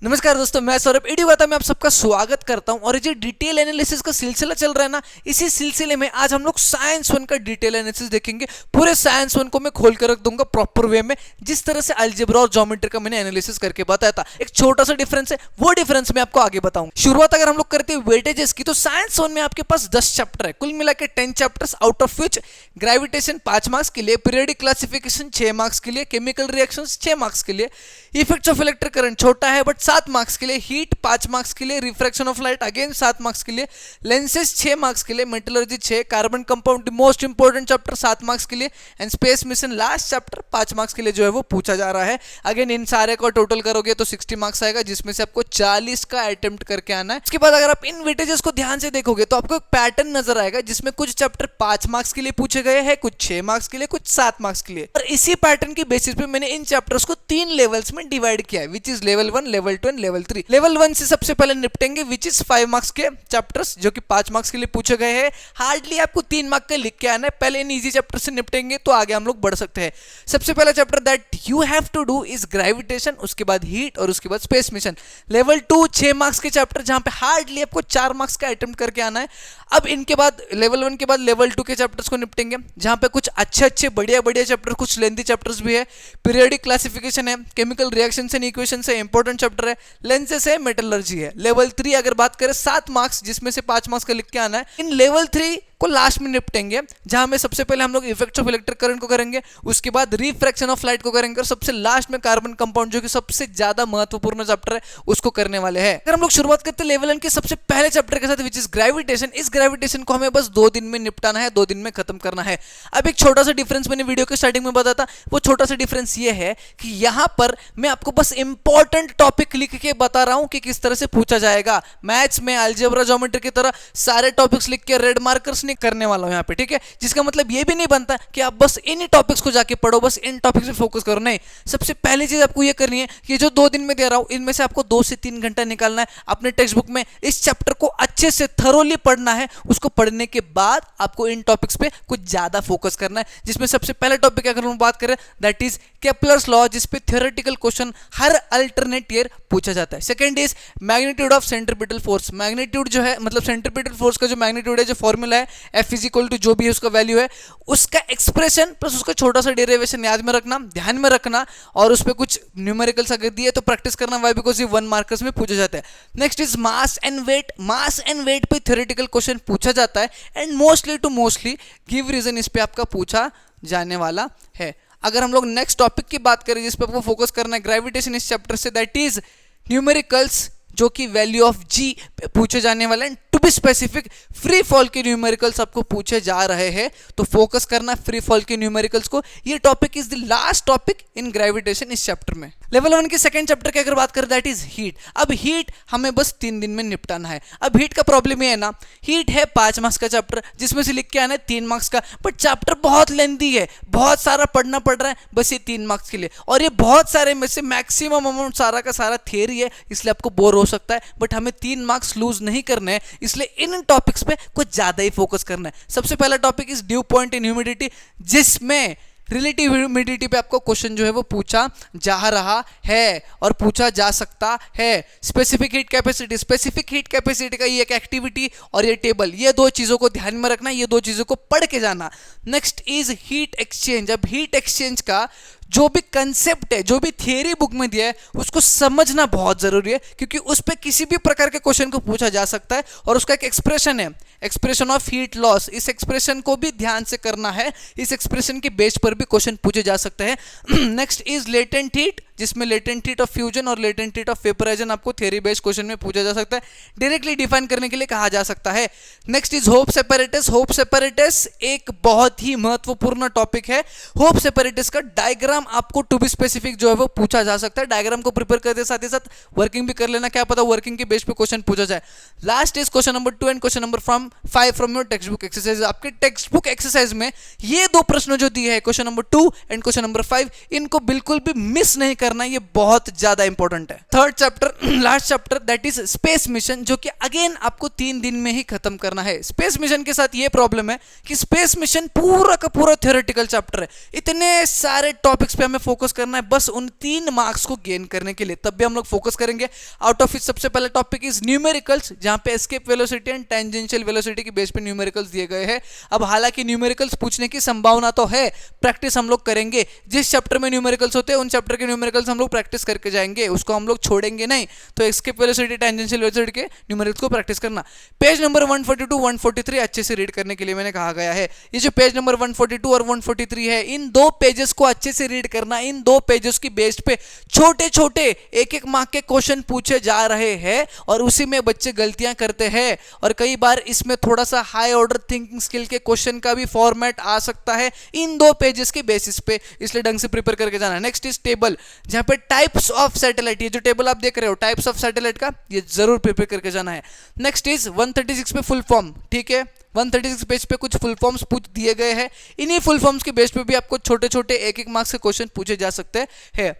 नमस्कार दोस्तों, मैं सौरभ इडीवाता में आप सबका स्वागत करता हूं। और ये जो डिटेल एनालिसिस का सिलसिला चल रहा है ना, इसी सिलसिले में आज हम लोग साइंस 1 का डिटेल एनालिसिस देखेंगे। पूरे साइंस 1 को मैं खोल कर रख दूंगा प्रॉपर वे में, जिस तरह से अलजेब्रा और ज्योमेट्री का मैंने एनालिसिस करके बताया था। एक छोटा सा डिफरेंस है, वो डिफरेंस मैं आपको आगे बताऊंगा। शुरुआत अगर हम लोग करते हैं वेटेजेस की, तो साइंस 1 में आपके पास 10 चैप्टर है, कुल मिला के 10 chapters, out of which gravitation 5 marks के लिए, पीरियडिक क्लासिफिकेशन 6 मार्क्स के लिए, केमिकल रिएक्शंस 6 मार्क्स के लिए, इफेक्ट्स ऑफ इलेक्ट्रिक करंट छोटा है बट 7 मार्क्स के लिए, हीट 5 मार्क्स के लिए, refraction of light again 7 marks के लिए, लेंसेज 6 मार्क्स के लिए, metallurgy 6, carbon compound most important chapter 7 marks के लिए, and space mission last chapter 5 marks के लिए जो है वो पूछा जा रहा है। अगेन इन सारे को टोटल करोगे तो 60 मार्क्स आएगा, जिसमें से आपको 40 का अटेम्प्ट करके आना है। उसके बाद अगर आप इन वेटेजेस को ध्यान से देखोगे तो आपको एक पैटर्न नजर आएगा, जिसमें कुछ चैप्टर 5 मार्क्स के लिए पूछे गए हैं, कुछ 6 मार्क्स के लिए, कुछ 7 मार्क्स के लिए। और इसी पैटर्न की बेसिस पे मैंने इन चैप्टर्स को 3 लेवल्स में डिवाइड किया है, which is level 1, level 2 and level 3। Level 1 से सबसे पहले निपटेंगे, विच इज 5 मार्क्स के चैप्टर्स, जो कि 5 मार्क्स के लिए पूछे गए हैं। हार्डली आपको 3 मार्क्स के लिख के आना है। पहले इन इजी चैप्टर से निपटेंगे तो आगे हम लोग बढ़ सकते हैं। सबसे पहला chapter that you have to do is gravitation, उसके बाद हीट और उसके बाद स्पेस मिशन। लेवल 2 6 मार्क्स के चैप्टर, जहां पे हार्डली आपको 4 मार्क्स का अटेम्प्ट करके आना है। अब इनके बाद लेवल 1 के बाद लेवल 2 के चैप्टर्स को निपटेंगे, जहां पे कुछ अच्छे बढ़िया चैप्टर, कुछ लेंथी चैप्टर्स भी है। पीरियडिक क्लासिफिकेशन है, केमिकल रिएक्शंस एंड इक्वेशंस है, इंपॉर्टेंट चैप्टर है, लेंसेस है, मेटलर्जी है। लेवल 3 अगर बात करें 7 मार्क्स, जिसमें से 5 मार्क्स का लिख के आना है। इन लेवल 3 को लास्ट में निपटेंगे, जहां में सबसे पहले हम लोग इफेक्ट्स ऑफ इलेक्ट्रिक करंट को करेंगे, उसके बाद रिफ्रैक्शन ऑफ लाइट को करेंगे, और सबसे लास्ट में कार्बन कंपाउंड, जो कि सबसे ज्यादा महत्वपूर्ण चैप्टर है, उसको करने वाले हैं। अगर हम लोग शुरुआत करते हैं लेवल 1 के सबसे पहले चैप्टर के साथ, विच इज ग्रेविटेशन। इस ग्रेविटेशन को हमें बस 2 दिन में निपटाना है, 2 दिन में खत्म करना है। अब एक छोटा सा डिफरेंस मैंने वीडियो के स्टार्टिंग में बताया था, वो छोटा सा डिफरेंस ये है कि यहां पर मैं आपको बस इंपॉर्टेंट टॉपिक लिख के बता रहा हूं कि किस तरह से पूछा जाएगा। मैथ्स में अलजेब्रा ज्योमेट्री की तरह सारे टॉपिक्स लिख के रेड मार्कर्स नहीं करने वाला हूं यहाँ पे, ठीक है। जिसका मतलब ये भी नहीं बनता कि आप बस इन टॉपिक्स को जाके पढ़ो, बस इन टॉपिक्स पे फोकस करो। नहीं, सबसे पहली चीज आपको ये करनी है कि जो 2 दिन में दे रहा हूं, इनमें से आपको 2 से 3 घंटा निकालना है अपने टेक्स्ट बुक में। इस चैप्टर को अच्छे से थरोली पढ़ना है। उसको पढ़ने के बाद आपको इन टॉपिक्स पे कुछ ज्यादा फोकस करना है, जिसमें सबसे पहला टॉपिक अगर हम बात करें दैट इज केपलर्स लॉ, जिसपे थ्योरेटिकल क्वेश्चन हर अल्टरनेट ईयर पूछा जाता है। Second is magnitude of centripetal force. Magnitude जो है, मतलब सेंट्रीपिटल फोर्स का जो मैग्नीट्यूड है, जो फॉर्मूला है F इज इक्वल टू जो भी है उसका वैल्यू है, उसका एक्सप्रेशन प्लस उसका छोटा सा डेरिवेशन याद में रखना, ध्यान में रखना, और उस पर कुछ न्यूमेरिकल्स अगर दिए तो प्रैक्टिस करना। वाई बिकॉज ये 1 मार्कर्स में पूछा जाता है। Next is mass and weight. Mass and weight पे थ्योरेटिकल क्वेश्चन पूछा जाता है, एंड मोस्टली गिव रीजन इस पे आपका पूछा जाने वाला है। अगर हम लोग नेक्स्ट टॉपिक की बात करें जिस पे आपको फोकस करना है ग्रेविटेशन इस चैप्टर से, दैट इज न्यूमेरिकल्स, जो कि वैल्यू ऑफ जी पूछे जाने वाले हैं। To be specific, free fall के न्यूमेरिकल्स आपको पूछे जा रहे हैं, तो फोकस करना फ्री फॉल के न्यूमेरिकल्स को। ये topic is the last topic in gravitation इस चैप्टर में। लेवल 1 के सेकंड चैप्टर की अगर बात करें दैट इज हीट। अब हीट हमें बस 3 दिन में निपटाना है। अब हीट का प्रॉब्लम ये है ना, हीट है 5 मार्क्स का चैप्टर, जिसमें से लिख के आना है 3 मार्क्स का, बट चैप्टर बहुत लेंथी है, बहुत सारा पढ़ना पड़ रहा है बस ये 3 मार्क्स के लिए। और ये बहुत सारे में से मैक्सिमम अमाउंट सारा का सारा थियरी है, इसलिए आपको बोर हो सकता है, बट हमें 3 मार्क्स लूज नहीं करने हैं, इसलिए इन टॉपिक्स पे कुछ ज्यादा ही फोकस करना है। सबसे पहला topic is due point in humidity, जिसमें रिलेटिव ह्यूमिडिटी पे आपको क्वेश्चन जो है वो पूछा जा रहा है और पूछा जा सकता है। Specific heat capacity, specific heat capacity का ये एक एक्टिविटी और ये टेबल, ये 2 चीजों को ध्यान में रखना, ये 2 चीजों को पढ़ के जाना। Next is heat exchange. अब हीट एक्सचेंज का जो भी कंसेप्ट है, जो भी थियरी बुक में दिया है, उसको समझना बहुत जरूरी है, क्योंकि उस पर किसी भी प्रकार के क्वेश्चन को पूछा जा सकता है। और उसका एक एक्सप्रेशन है, एक्सप्रेशन ऑफ हीट लॉस, इस एक्सप्रेशन को भी ध्यान से करना है। इस एक्सप्रेशन के बेस पर भी क्वेश्चन पूछे जा सकते हैं। नेक्स्ट इज लेटेंट हीट, जिसमें लेटेंट हीट ऑफ फ्यूजन और लेटेंट हीट ऑफ वेपराइजेशन आपको थियरी बेस्ड क्वेश्चन में पूछा जा सकता है, डायरेक्टली डिफाइन करने के लिए कहा जा सकता है। Next is Hope apparatus. Hope apparatus एक बहुत ही महत्वपूर्ण टॉपिक है। होप सेपरेटस का डायग्राम आपको टू बी स्पेसिफिक जो है वो पूछा जा सकता है। डायग्राम को प्रिपेयर करते साथ ही साथ वर्किंग भी कर लेना, क्या पता वर्किंग के बेस पे क्वेश्चन पूछा जाए। Last is question number 2 and question number 5 from your text book exercise. आपके टेक्स्ट बुक एक्सरसाइज में ये 2 प्रश्न जो दिए हैं, question number 2 and question number 5, इनको बिल्कुल भी मिस नहीं करना करना ये बहुत ज्यादा इंपॉर्टेंट है। Third chapter, last chapter, that is space mission, जो कि अगेन आपको 3 दिन में ही खत्म करना है। स्पेस मिशन के साथ ये प्रॉब्लम है कि स्पेस मिशन पूरा का पूरा थ्योरेटिकल चैप्टर है, इतने सारे टॉपिक्स पे हमें फोकस करना है बस उन 3 मार्क्स को गेन करने के लिए, तब भी हम लोग फोकस करेंगे। आउट ऑफ इट सबसे पहला टॉपिक इज न्यूमेरिकल्स, जहां पे escape velocity and tangential velocity के बेस पे न्यूमेरिकल्स दिए गए हैं। अब हालांकि न्यूमेरिकल्स पूछने की संभावना तो है, प्रैक्टिस हम लोग करेंगे। जिस चैप्टर में न्यूमेरिकल्स होते हैं उन चैप्टर के न्यूमेरिकल्स हम लोग प्रैक्टिस करके जाएंगे, उसको हम लोग छोड़ेंगे नहीं। तो एस्केप वेलोसिटी टेंजेंशियल वेलोसिटी के न्यूमेरिकल्स को प्रैक्टिस करना। पेज नंबर 142 143 अच्छे से रीड करने के लिए मैंने कहा गया है। ये जो पेज नंबर 142 और 143 है, इन 2 पेजेस को अच्छे से रीड करना। इन 2 पेजेस की बेस पे छोटे छोटे एक एक मार्क के क्वेश्चन पूछे जा रहे हैं और उसी में बच्चे गलतियां करते हैं, और कई बार इसमें थोड़ा सा हाई ऑर्डर थिंकिंग स्किल के क्वेश्चन का भी फॉर्मेट आ सकता है इन 2 पेजेस के बेसिस पे, इसलिए ढंग से प्रिपेयर करके जाना। नेक्स्ट इज टेबल, जहां पे टाइप्स ऑफ सैटेलाइट, ये जो टेबल आप देख रहे हो टाइप्स ऑफ सैटेलाइट का, ये जरूर प्रिपेयर करके जाना है। नेक्स्ट इज 136 पे फुल फॉर्म, ठीक है, 136 पेज पे कुछ फुल फॉर्म्स पूछ दिए गए हैं, इन्हीं फुल फॉर्म्स के बेस पे भी आपको छोटे छोटे एक एक मार्क्स के क्वेश्चन पूछे जा सकते हैं।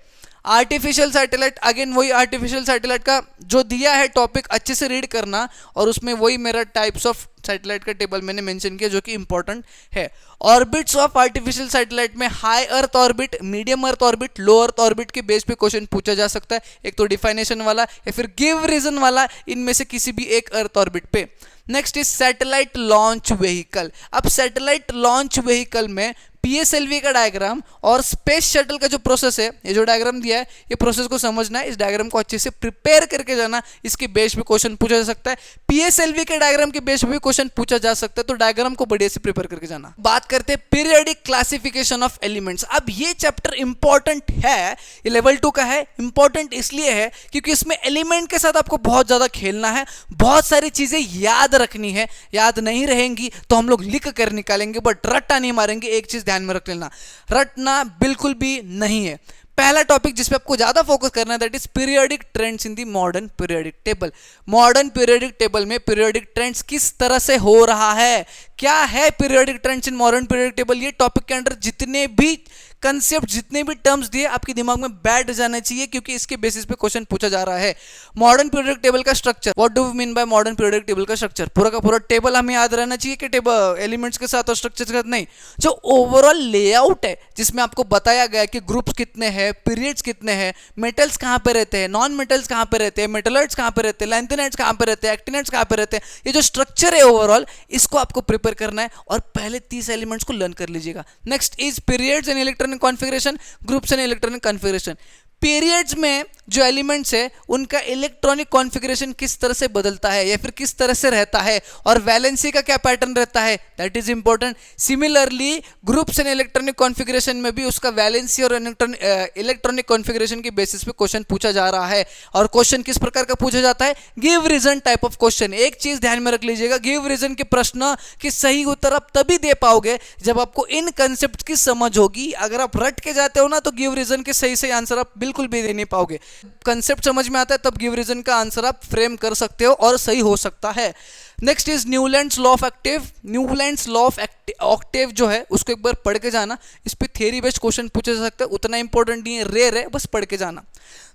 आर्टिफिशियल सैटेलाइट, अगेन वही आर्टिफिशियल सैटेलाइट का जो दिया है टॉपिक अच्छे से रीड करना, और उसमें वही मेरा टाइप्स ऑफ सैटेलाइट का टेबल मैंने मेंशन किया जो कि इंपॉर्टेंट है। ऑर्बिट्स ऑफ आर्टिफिशियल सैटेलाइट में high earth orbit, medium earth orbit, low earth orbit के बेस पे क्वेश्चन पूछा जा सकता है, एक तो डिफाइनेशन वाला या फिर गिव रीजन वाला, इनमें से किसी भी एक अर्थ ऑर्बिट पे। Next is satellite launch vehicle. अब सैटेलाइट लॉन्च व्हीकल में पीएसएलवी का डायग्राम और स्पेस शटल का जो प्रोसेस है, ये जो डायग्राम दिया है, ये प्रोसेस को समझना है, इस डायग्राम को अच्छे से प्रिपेयर करके जाना, इसके बेस पे क्वेश्चन पूछा जा सकता है। पीएसएलवी के डायग्राम के बेस पे भी क्वेश्चन पूछा जा सकता है, तो डायग्राम को बढ़िया से प्रिपेयर करके जाना। बात करते हैं पीरियोडिक क्लासिफिकेशन ऑफ एलिमेंट्स। अब ये चैप्टर इंपॉर्टेंट है, ये लेवल 2 का है। इंपॉर्टेंट इसलिए है क्योंकि इसमें एलिमेंट के साथ आपको बहुत ज्यादा खेलना है, बहुत सारी चीजें याद रखनी है, याद नहीं रहेंगी तो हम लोग लिख कर निकालेंगे, बट रट्टा नहीं मारेंगे। एक चीज ध्यान में रख लेना, रटना बिल्कुल भी नहीं है। पहला टॉपिक जिस पे आपको ज्यादा फोकस करना है that is periodic trends in the modern periodic table. Modern periodic table में पीरियोडिक ट्रेंड्स किस तरह से हो रहा है, क्या है periodic trends in modern periodic table, ये टॉपिक के अंदर जितने भी कंसेप्ट, जितने भी टर्म्स दिए आपके दिमाग में बैठ जाने चाहिए, क्योंकि इसके बेसिस पे क्वेश्चन पूछा जा रहा है। मॉडर्न पीरियोडिक टेबल का structure, what do we mean by modern periodic table का स्ट्रक्चर, पूरा का पूरा टेबल हमें याद रहना चाहिए कि टेबल एलिमेंट्स के साथ और स्ट्रक्चर के साथ नहीं, जो ओवरऑल लेआउट है जिसमें आपको बताया गया कि ग्रुप्स कितने हैं, पीरियड्स कितने हैं, मेटल्स कहां पे रहते हैं, नॉन मेटल्स कहां पे रहते हैं, मेटलॉइड्स कहां पे रहते हैं, लैंथेनाइड्स कहां पे रहते हैं, एक्टिनाइड्स कहां पे रहते हैं, ये जो स्ट्रक्चर है ओवरऑल, इसको आपको प्रिपेयर करना है और पहले 30 एलिमेंट्स को लर्न कर लीजिएगा। Next is periods and electronic configuration, groups and electronic configuration. Periods में जो एलिमेंट्स है उनका इलेक्ट्रॉनिक कॉन्फ़िगरेशन किस तरह से बदलता है या फिर किस तरह से रहता है, और वैलेंसी का क्या पैटर्न रहता है, that is important. Similarly groups and electronic configuration में भी उसका वैलेंसी और इलेक्ट्रॉनिक कॉन्फ़िगरेशन के बेसिस पे क्वेश्चन पूछा जा रहा है, और क्वेश्चन किस प्रकार का पूछा जाता है, give reason type of question. एक चीज ध्यान में रख लीजिएगा, गिव रीजन के प्रश्न की सही उत्तर आप तभी दे पाओगे जब आपको इन कंसेप्ट की समझ होगी। अगर आप रट के जाते हो ना तो गिव रीजन के सही सही आंसर आप बिल्कुल भी दे नहीं पाओगे। कंसेप्ट समझ में आता है तब गिव रीजन का आंसर आप फ्रेम कर सकते हो और सही हो सकता है। Next is Newlands law of Octave. Newlands law of Octave जो है उसको एक बार पढ़ के जाना, इस पे थ्योरी बेस्ड क्वेश्चन पूछे जा सकते हैं, उतना इंपॉर्टेंट नहीं है, रेयर है, बस पढ़ के जाना।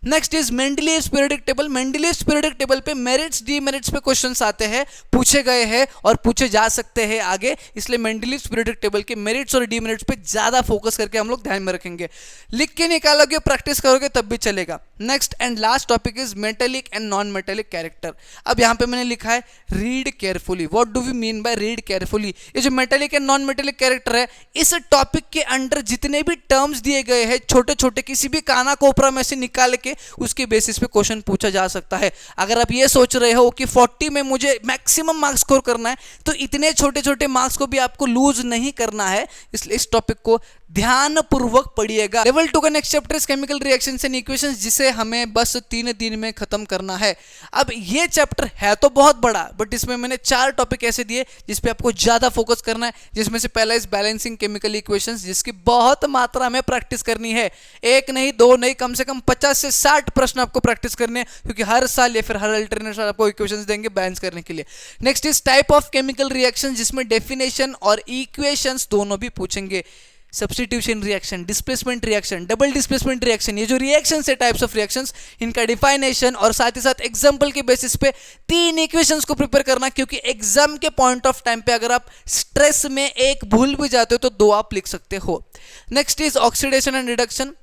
Next is Mendeleev's periodic table. Mendeleev's periodic table पे मेरिट्स डीमेरिट्स पे क्वेश्चंस आते हैं, पूछे गए हैं और पूछे जा सकते हैं आगे, इसलिए मेंडलीव्स पीरियोडिक टेबल के मेरिट्स और डीमेरिट्स पे ज्यादा फोकस करके हम लोग ध्यान में रखेंगे। लिख के निकालोगे, प्रैक्टिस करोगे तब भी चलेगा। Next and last topic is metallic and non metallic character. अब यहाँ पे मैंने लिखा है read carefully. What do we mean by read carefully? ये जो metallic and non metallic character है, इस टॉपिक के अंडर जितने भी टर्म्स दिए गए हैं छोटे छोटे, किसी भी काना कोपरा में से निकाल के उसके बेसिस पे क्वेश्चन पूछा जा सकता है। अगर आप ये सोच रहे हो कि 40 में मुझे मैक्सिमम मार्क्स स्कोर करना है, तो इतने छोटे छोटे मार्क्स को भी आपको लूज नहीं करना है, इसलिए इस टॉपिक को ध्यान पूर्वक पढ़िएगा। लेवल 2 का next chapter is chemical reactions and equations, जिसे हमें बस 3 दिन में खत्म करना है। अब ये चैप्टर है तो बहुत बड़ा, बट इसमें मैंने 4 टॉपिक ऐसे दिए जिस पे आपको ज्यादा फोकस करना है, जिसमें से पहला इज बैलेंसिंग केमिकल इक्वेशंस, जिसकी बहुत मात्रा में प्रैक्टिस करनी है। एक नहीं, दो नहीं, कम से कम 50 से 60 प्रश्न आपको प्रैक्टिस करने हैं, क्योंकि हर साल या फिर हर अल्टरनेट साल आपको इक्वेशंस देंगे बैलेंस करने के लिए। Next is type of chemical reactions, जिसमें डेफिनेशन और इक्वेशंस दोनों भी पूछेंगे। Substitution reaction, displacement reaction, double displacement reaction, ये जो रिएक्शंस है टाइप्स ऑफ रिएक्शंस, इनका डिफाइनेशन और साथ ही साथ एग्जांपल के बेसिस पे 3 इक्वेशंस को प्रिपेयर करना, क्योंकि एग्जाम के पॉइंट ऑफ टाइम पे अगर आप स्ट्रेस में एक भूल भी जाते हो तो 2 आप लिख सकते हो। Next is oxidation and reduction,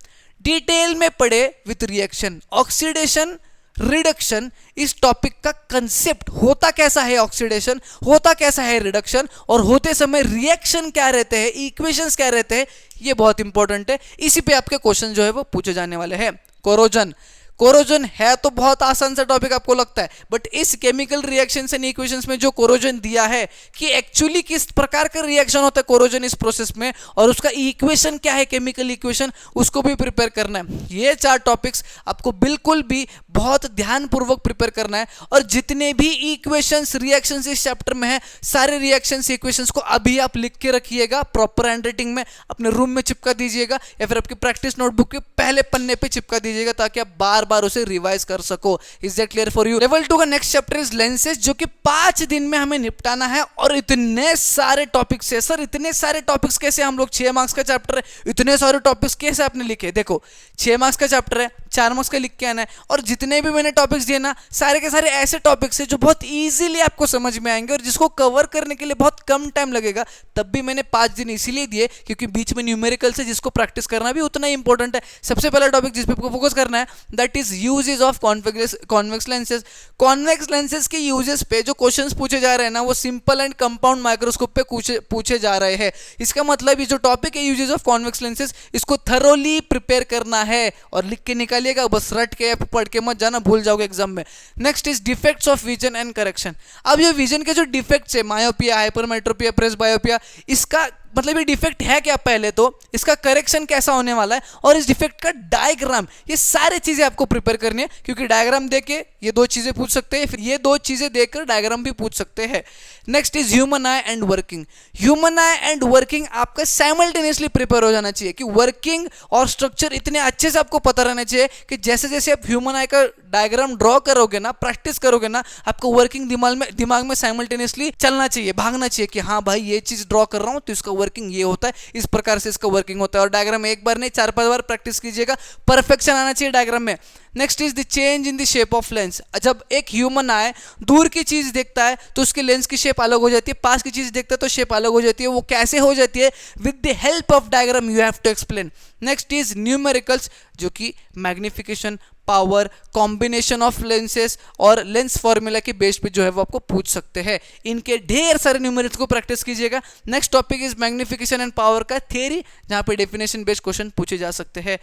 detail में पढ़े विथ रिएक्शन। ऑक्सीडेशन रिडक्शन इस टॉपिक का कंसेप्ट, होता कैसा है ऑक्सीडेशन, होता कैसा है रिडक्शन, और होते समय रिएक्शन क्या रहते हैं, इक्वेशंस क्या रहते हैं, ये बहुत इंपॉर्टेंट है। इसी पे आपके क्वेश्चन जो है वो पूछे जाने वाले हैं। कोरोजन, कोरोजन है तो बहुत आसान सा टॉपिक आपको लगता है, बट इस केमिकल रिएक्शंस एंड इक्वेशंस में जो कोरोजन दिया है कि एक्चुअली किस प्रकार का रिएक्शन होता है कोरोजन इस प्रोसेस में, और उसका इक्वेशन क्या है, केमिकल इक्वेशन, उसको भी प्रिपेयर करना है। ये 4 टॉपिक्स आपको बिल्कुल भी बहुत ध्यानपूर्वक प्रिपेयर करना है। और जितने भी इक्वेशंस रिएक्शंस इस चैप्टर में है, सारे रिएक्शंस इक्वेशंस को अभी आप लिख के रखिएगा, प्रॉपर हैंडराइटिंग में अपने रूम में चिपका दीजिएगा, या फिर आपकी प्रैक्टिस नोटबुक के पहले पन्ने पे चिपका दीजिएगा, ताकि आप बार उसे रिवाइज कर सको। Is that clear for you? Level 2 का नेक्स्ट चैप्टर इज लेंसेज, जो कि 5 दिन में हमें निपटाना है। और इतने सारे टॉपिक्स है सर, इतने सारे टॉपिक्स कैसे, हम लोग 6 मार्क्स का चैप्टर है, इतने सारे टॉपिक्स कैसे आपने लिखे? देखो 6 मार्क्स का चैप्टर है, 4 मार्क्स का लिख के आना है, और जितने भी मैंने टॉपिक्स दिए ना, सारे के सारे ऐसे टॉपिक्स है जो बहुत इजीली आपको समझ में आएंगे और जिसको कवर करने के लिए बहुत कम टाइम लगेगा। तब भी मैंने 5 दिन इसीलिए दिए क्योंकि बीच में न्यूमेरिकल्स है जिसको प्रैक्टिस करना भी उतना ही इंपॉर्टेंट है। सबसे पहला टॉपिक जिस पे आपको फोकस करना है that is uses of convex lenses. Convex lenses के यूजेस पे जो क्वेश्चंस पूछे जा रहे हैं ना, वो सिंपल एंड कंपाउंड माइक्रोस्कोप पे पूछे जा रहे हैं। इसका मतलब ये जो टॉपिक है यूजेस ऑफ कॉन्वेक्स लेंसेज, इसको थरोली प्रिपेयर करना है और लिख के निकालिएगा, बस रट के पढ़ के मत जाना, भूल जाओगे एग्जाम में। Next is defects of vision and correction. अब ये विजन के जो डिफेक्ट्स है, मायोपिया, हाइपरमेट्रोपिया, प्रेसबायोपिया, इसका मतलब ये डिफेक्ट है क्या, पहले तो इसका करेक्शन कैसा होने वाला है, और इस डिफेक्ट का डायग्राम, ये सारी चीजें आपको प्रिपेयर करनी है। क्योंकि डायग्राम देके ये 2 चीजें पूछ सकते हैं, फिर ये 2 चीजें देखकर डायग्राम भी पूछ सकते हैं। Next is human I and working. Human I and working आपका साइमल्टेनियसली प्रिपेयर हो जाना चाहिए कि वर्किंग और स्ट्रक्चर इतने अच्छे से आपको पता रहना चाहिए कि जैसे जैसे आप ह्यूमन आई का डायग्राम ड्रॉ करोगे ना, प्रैक्टिस करोगे ना, आपको वर्किंग दिमाग में साइमल्टेनियसली चलना चाहिए, भागना चाहिए कि हाँ भाई ये चीज ड्रॉ कर रहा हूं तो इसका वर्किंग ये होता है, इस प्रकार से इसका वर्किंग होता है। और डायग्राम एक बार नहीं 4-5 बार प्रैक्टिस कीजिएगा, परफेक्शन आना चाहिए डायग्राम में। Next is the change in the shape of lens. जब एक ह्यूमन आए दूर की चीज देखता है तो उसके लेंस की शेप अलग हो जाती है, पास की चीज देखता है तो शेप अलग हो जाती है। वो कैसे हो जाती है? With the help of diagram you have to explain. Next is numericals, जो कि magnification, power, combination of lenses और लेंस फॉर्मूला के बेस पे जो है वो आपको पूछ सकते हैं। इनके ढेर सारे न्यूमेरिकल्स को प्रैक्टिस कीजिएगा। Next topic is magnification and power का थ्योरी, जहां पे डेफिनेशन बेस्ड क्वेश्चन पूछे जा सकते हैं।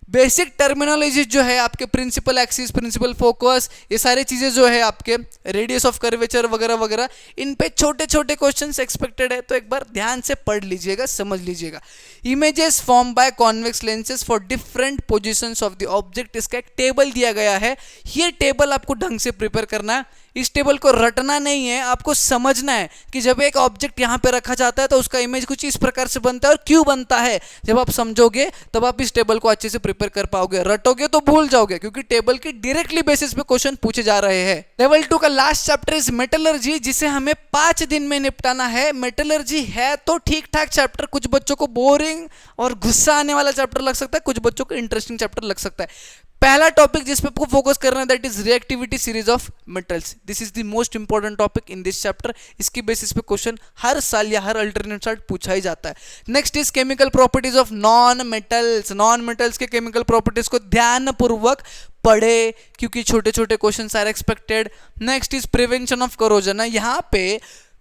बेसिक टर्मिनोलॉजी जो है आपके प्रिंसिपल एक्सिस, प्रिंसिपल फोकस, ये सारी चीजें जो है आपके रेडियस ऑफ कर्वेचर वगैरह वगैरह, इन पे छोटे छोटे क्वेश्चंस एक्सपेक्टेड है, तो एक बार ध्यान से पढ़ लीजिएगा, समझ लीजिएगा। Images form by convex lenses for different positions of the object, इसका एक टेबल दिया गया है। ये टेबल आपको ढंग से प्रिपेयर करना है, इस टेबल को रटना नहीं है, आपको समझना है कि जब एक ऑब्जेक्ट यहां पे रखा जाता है तो उसका इमेज कुछ इस प्रकार से बनता है और क्यों बनता है। जब आप समझोगे तब आप इस टेबल को अच्छे से प्रिपेयर कर पाओगे, रटोगे तो भूल जाओगे, क्योंकि टेबल की डायरेक्टली बेसिस पे क्वेश्चन पूछे जा रहे हैं। लेवल 2 का लास्ट चैप्टर इज मेटलर्जी, जिसे हमें 5 दिन में निपटाना है। मेटलर्जी है तो ठीक ठाक चैप्टर, कुछ बच्चों को बोरिंग और गुस्सा आने वाला चैप्टर लग सकता है, कुछ बच्चों को इंटरेस्टिंग चैप्टर लग सकता है। पहला टॉपिक जिस पे आपको फोकस करना है that is reactivity series of metals. This is the most important topic in this chapter. इसकी बेसिस पे क्वेश्चन हर साल या हर अल्टरनेट साल पूछा ही जाता है। Next is chemical properties of non metals. Non metals के केमिकल प्रॉपर्टीज को ध्यानपूर्वक पढ़े, क्योंकि छोटे छोटे question are expected. Next is prevention of corrosion. यहाँ पे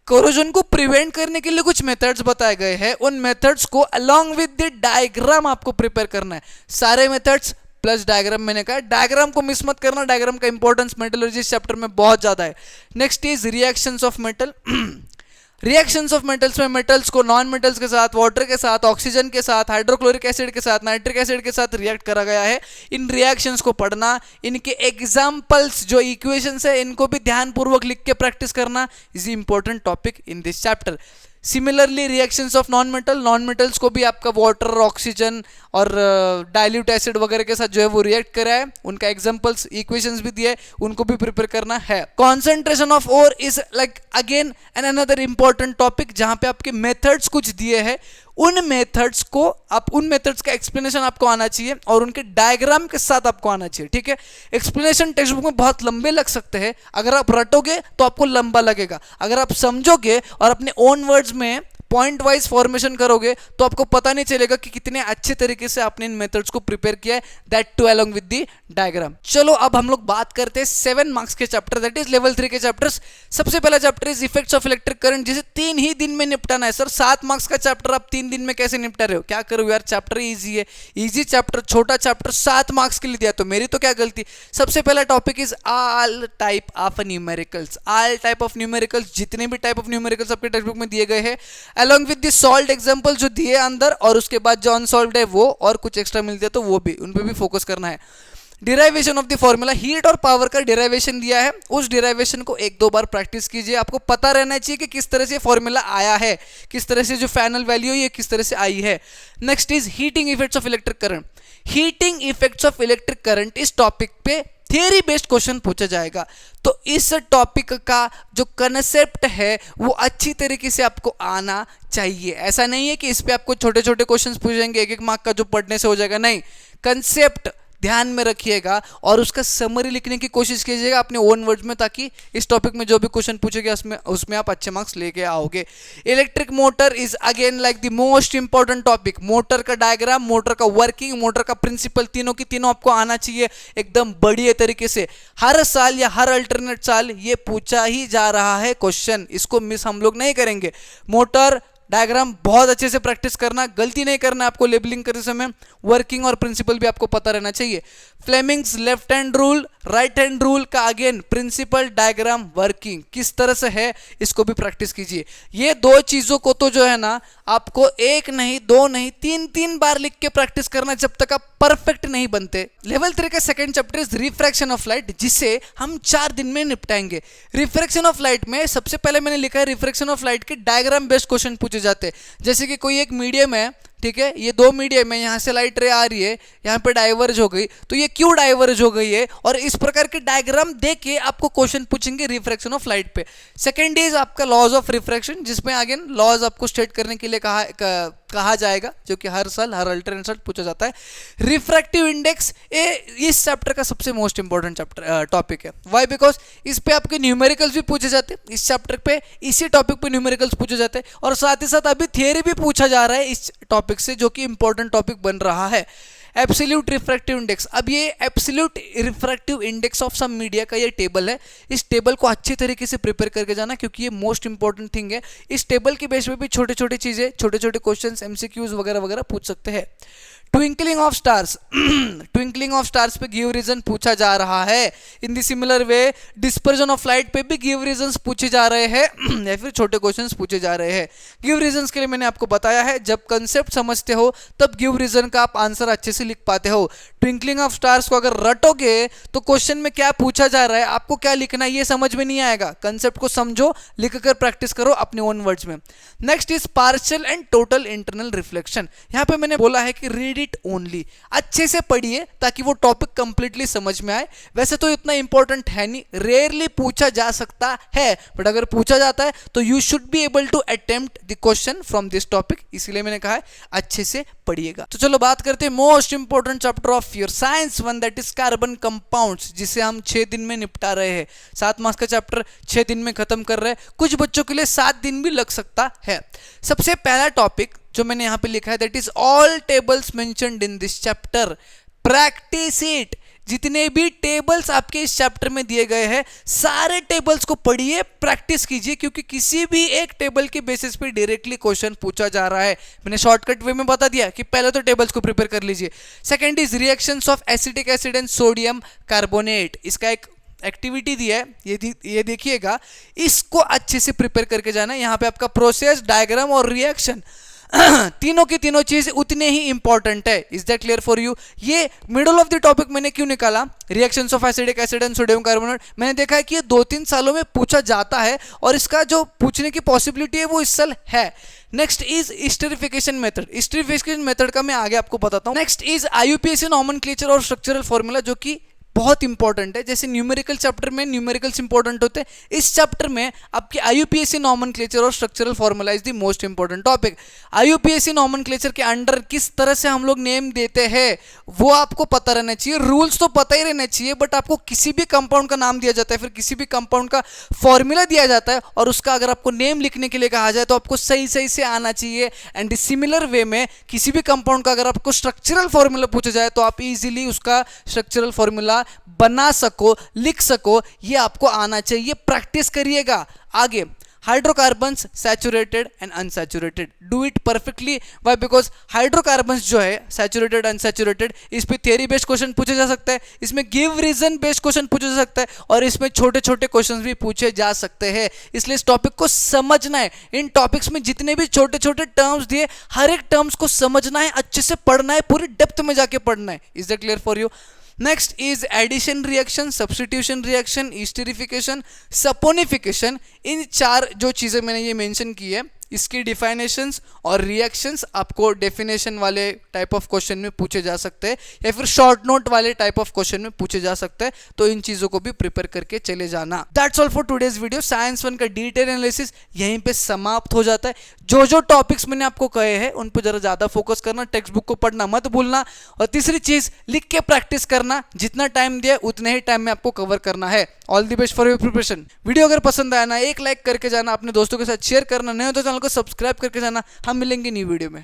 कोरोजन को प्रिवेंट करने के लिए कुछ मेथड्स बताए गए हैं, उन मेथड्स को अलोंग विद द डायग्राम आपको प्रिपेयर करना है। सारे मेथड्स प्लस डायग्राम, मैंने कहा डायग्राम को मिस मत करना, डायग्राम का इंपॉर्टेंस मेटलर्जी चैप्टर में बहुत ज्यादा है। Next is reactions of metal. Reactions of metals में मेटल्स को नॉन मेटल्स के साथ, वाटर के साथ, ऑक्सीजन के साथ, हाइड्रोक्लोरिक एसिड के साथ, नाइट्रिक एसिड के साथ रिएक्ट करा गया है। इन रिएक्शंस को पढ़ना, इनके एग्जांपल्स जो इक्वेशंस है इनको भी ध्यानपूर्वक लिख के प्रैक्टिस करना is important topic in this chapter. Similarly reactions of non metal, non metals को भी आपका वाटर, ऑक्सीजन और डाइल्यूट एसिड वगैरह के साथ जो है वो रिएक्ट करा है, उनका एग्जांपल्स, इक्वेशंस भी दिए, उनको भी प्रिपेयर करना है। Concentration of ore is like again an another important topic, जहां पे आपके मेथड्स कुछ दिए हैं, उन मेथड्स का एक्सप्लेनेशन आपको आना चाहिए और उनके डायग्राम के साथ आपको आना चाहिए, ठीक है। एक्सप्लेनेशन टेक्स्ट बुक में बहुत लंबे लग सकते हैं, अगर आप रटोगे तो आपको लंबा लगेगा, अगर आप समझोगे और अपने ओन वर्ड्स में पॉइंट वाइज फॉर्मेशन करोगे तो आपको पता नहीं चलेगा कि कितने अच्छे तरीके से आपने इन मेथड्स को प्रिपेयर किया है, that too along with the diagram. चलो अब हम लोग बात करते हैं 7 मार्क्स के चैप्टर, दैट इज लेवल 3 के चैप्टर्स। सबसे पहला chapter is effects of electric current, जिसे 3 ही दिन में निपटाना है। सर 7 मार्क्स का चैप्टर आप 3 दिन में कैसे निपटा रहे हो? क्या करो यार, चैप्टर इजी है, इजी चैप्टर, छोटा चैप्टर 7 मार्क्स के लिए दिया, तो मेरी तो क्या गलती। सबसे पहला topic is all type of numericals. All type of numericals, जितने भी टाइप ऑफ न्यूमेरिकल्स आपके टेक्स्ट बुक में दिए गए हैं, along with the solved example जो दिए अंदर, और उसके बाद जो अनसॉल्व्ड है वो, और कुछ एक्स्ट्रा मिलते हैं तो वो भी, उन पे भी फोकस करना है। Derivation of the formula, heat और पावर का डिराइवेशन दिया है, उस डिराइवेशन को 1-2 बार प्रैक्टिस कीजिए। आपको पता रहना चाहिए कि किस तरह से फॉर्मूला आया है, किस तरह से जो फाइनल वैल्यू है ये किस तरह से आई है। Next is heating effects of electric current. Heating effects of electric current इस टॉपिक पे थियरी बेस्ड क्वेश्चन पूछा जाएगा, तो इस टॉपिक का जो कंसेप्ट है वो अच्छी तरीके से आपको आना चाहिए। ऐसा नहीं है कि इस पे आपको छोटे छोटे क्वेश्चंस पूछेंगे 1-1 मार्क का जो पढ़ने से हो जाएगा, नहीं, कंसेप्ट ध्यान में रखिएगा और उसका समरी लिखने की कोशिश कीजिएगा अपने ओन वर्ड्स में, ताकि इस टॉपिक में जो भी क्वेश्चन पूछेगा उसमें आप अच्छे मार्क्स लेके आओगे। Electric motor is again like the most important topic. Motor का डायग्राम, मोटर का वर्किंग, मोटर का प्रिंसिपल, तीनों की तीनों आपको आना चाहिए एकदम बढ़िया तरीके से। हर साल या हर अल्टरनेट साल ये पूछा ही जा रहा है क्वेश्चन, इसको मिस हम लोग नहीं करेंगे। मोटर डायग्राम बहुत अच्छे से प्रैक्टिस करना, गलती नहीं करना आपको लेबलिंग करते समय। वर्किंग और प्रिंसिपल भी आपको पता रहना चाहिए। Fleming's left hand rule, right hand rule का अगेन प्रिंसिपल, डायग्राम, वर्किंग किस तरह से है इसको भी प्रैक्टिस कीजिए। ये 2 चीजों को तो जो है ना आपको 1 नहीं 2 नहीं 3-3 बार लिख के प्रैक्टिस करना जब तक आप परफेक्ट नहीं बनते। लेवल 3 का second chapter is refraction of light, जिसे हम 4 दिन में निपटाएंगे। रिफ्रैक्शन ऑफ लाइट में सबसे पहले मैंने लिखा है रिफ्रैक्शन ऑफ लाइट के डायग्राम बेस्ड क्वेश्चन पूछे जाते हैं। जैसे कि कोई एक मीडियम है, ठीक है, ये 2 मीडियम है, यहाँ से लाइट रे आ रही है, यहाँ पे डाइवर्ज हो गई, तो ये क्यों डाइवर्ज हो गई है, और इस प्रकार के डायग्राम देख के आपको क्वेश्चन पूछेंगे रिफ्रैक्शन ऑफ लाइट पे। सेकंड इज आपका लॉज ऑफ रिफ्रैक्शन, जिसमें अगेन लॉज आपको स्टेट करने के लिए कहा जाएगा, जो कि हर साल हर अल्टरनेट साल पूछा जाता है। रिफ्रैक्टिव इंडेक्स इस चैप्टर का सबसे मोस्ट इंपॉर्टेंट चैप्टर टॉपिक है। वाई? बिकॉज इस पे आपके न्यूमेरिकल्स भी पूछे जाते हैं, इस चैप्टर पे इसी टॉपिक पे न्यूमेरिकल्स पूछे जाते हैं, और साथ ही साथ अभी थियरी भी पूछा जा रहा है इस टॉपिक से, जो कि इंपॉर्टेंट टॉपिक बन रहा है। एब्सोल्यूट रिफ्रैक्टिव इंडेक्स, अब ये absolute refractive index of some media का ये टेबल है, इस टेबल को अच्छे तरीके से प्रिपेयर करके जाना, क्योंकि ये मोस्ट इंपॉर्टेंट थिंग है। इस टेबल के बेस पे भी छोटे छोटे चीजें, छोटे छोटे क्वेश्चंस, एमसीक्यूज वगैरह वगैरह पूछ सकते हैं। Twinkling of stars, twinkling of stars पे गिव रीजन पूछा जा रहा है। In the similar way dispersion of light पे भी गिव रीजंस पूछे जा रहे हैं या फिर छोटे क्वेश्चंस पूछे जा रहे हैं। गिव रीजंस के लिए मैंने आपको बताया है, जब कंसेप्ट समझते हो तब गिव रीजन का आप आंसर अच्छे से लिख पाते हो। ट्विंकलिंग ऑफ स्टार्स को अगर रटोगे तो क्वेश्चन में क्या पूछा जा रहा है, आपको क्या लिखना है, ये समझ में नहीं आएगा। कंसेप्ट को समझो, लिख कर प्रैक्टिस करो अपने ओन वर्ड्स में। Next is partial and total internal reflection. यहाँ पे मैंने बोला है कि रीड इट ओनली, अच्छे से पढ़िए ताकि वो टॉपिक कंप्लीटली समझ में आए। वैसे तो इतना इंपॉर्टेंट है नहीं, रेयरली पूछा जा सकता है, बट अगर पूछा जाता है तो you should be able to attempt the question from this topic, इसीलिए मैंने कहा है अच्छे से पढ़िएगा। तो चलो बात करते हैं most important chapter of your science 1, that is carbon compounds, जिसे हम 6 दिन में निपटा रहे हैं। 7 मार्क्स का चैप्टर 6 दिन में खत्म कर रहे हैं, कुछ बच्चों के लिए 7 दिन भी लग सकता है। सबसे पहला टॉपिक जो मैंने यहां पे लिखा है, that is all tables mentioned in this chapter, practice it. जितने भी टेबल्स आपके इस चैप्टर में दिए गए हैं, सारे टेबल्स को पढ़िए, प्रैक्टिस कीजिए, क्योंकि किसी भी एक टेबल के बेसिस पे डायरेक्टली क्वेश्चन पूछा जा रहा है। मैंने शॉर्टकट वे में बता दिया कि पहले तो टेबल्स को प्रिपेयर कर लीजिए। Second is reactions of acetic acid and sodium carbonate, इसका एक एक्टिविटी दिया है, ये देखिएगा, इसको अच्छे से प्रिपेयर करके जाना है। यहाँ पे आपका प्रोसेस, डायग्राम और रिएक्शन तीनों की तीनों चीज उतने ही इंपॉर्टेंट है। Is that clear for you? ये मिडल ऑफ द टॉपिक मैंने क्यों निकाला, reactions of acidic acid and sodium carbonate, मैंने देखा है कि ये 2-3 सालों में पूछा जाता है और इसका जो पूछने की पॉसिबिलिटी है वो इस साल है। Next is esterification method, esterification method का मैं आगे आपको बताता हूँ। नेक्स्ट इज आईयूपीएसी नॉमेनक्लेचर और स्ट्रक्चरल फॉर्मूला, जो कि बहुत इंपॉर्टेंट है। जैसे न्यूमेरिकल चैप्टर में न्यूमेरिकल्स इंपॉर्टेंट होते हैं, इस चैप्टर में आपकी आईयूपीएसी नॉमेनक्लेचर और structural formula is the most important topic. IUPAC nomenclature के अंडर किस तरह से हम लोग नेम देते हैं वो आपको पता रहना चाहिए। रूल्स तो पता ही रहना चाहिए, बट आपको किसी भी कंपाउंड का नाम दिया जाता है, फिर किसी भी कंपाउंड का फॉर्मूला दिया जाता है और उसका अगर आपको नेम लिखने के लिए कहा जाए तो आपको सही सही से आना चाहिए। एंड सिमिलर वे में किसी भी कंपाउंड का अगर आपको स्ट्रक्चरल फॉर्मूला पूछा जाए तो आप इजीली उसका स्ट्रक्चरल फॉर्मूला बना सको, लिख सको, ये आपको आना चाहिए। प्रैक्टिस करिएगा। आगे hydrocarbons saturated and unsaturated, do it perfectly. Why? Because hydrocarbons जो है सैचुरेटेड अनसैचुरेटेड, इस पे थियरी बेस्ड क्वेश्चन पूछे जा सकता है, इसमें गिव रीजन बेस्ड क्वेश्चन पूछा जा सकता है और इसमें छोटे छोटे क्वेश्चन भी पूछे जा सकते हैं। इसलिए इस टॉपिक को समझना है। इन टॉपिक्स में जितने भी छोटे छोटे टर्म्स दिए, हर एक टर्म्स को समझना है, अच्छे से पढ़ना है, पूरी डेप्थ में जाके पढ़ना है। Is that clear for you? Next is addition reaction, substitution reaction, esterification, saponification. इन चार जो चीज़ें मैंने ये मेंशन की है, इसकी डिफाइनेशंस और रिएक्शंस आपको डेफिनेशन वाले टाइप ऑफ क्वेश्चन में पूछे जा सकते हैं या फिर शॉर्ट नोट वाले टाइप ऑफ क्वेश्चन में पूछे जा सकते हैं। तो इन चीज़ों को भी प्रिपेयर करके चले जाना। That's all for today's video. Science 1 का डिटेल एनालिसिस यहीं पे समाप्त हो जाता है। जो जो टॉपिक्स मैंने आपको कहे हैं उन पर जरा ज़्यादा फोकस करना, टेक्स्ट बुक को पढ़ना मत भूलना, और तीसरी चीज़ लिख के प्रैक्टिस करना। जितना टाइम दिया उतने ही टाइम में आपको कवर करना है। All the best for your preparation. Video अगर पसंद आया ना, एक लाइक करके जाना, अपने दोस्तों के साथ शेयर करना, नहीं हो तो चैनल को सब्सक्राइब करके जाना। हम मिलेंगे न्यू वीडियो में।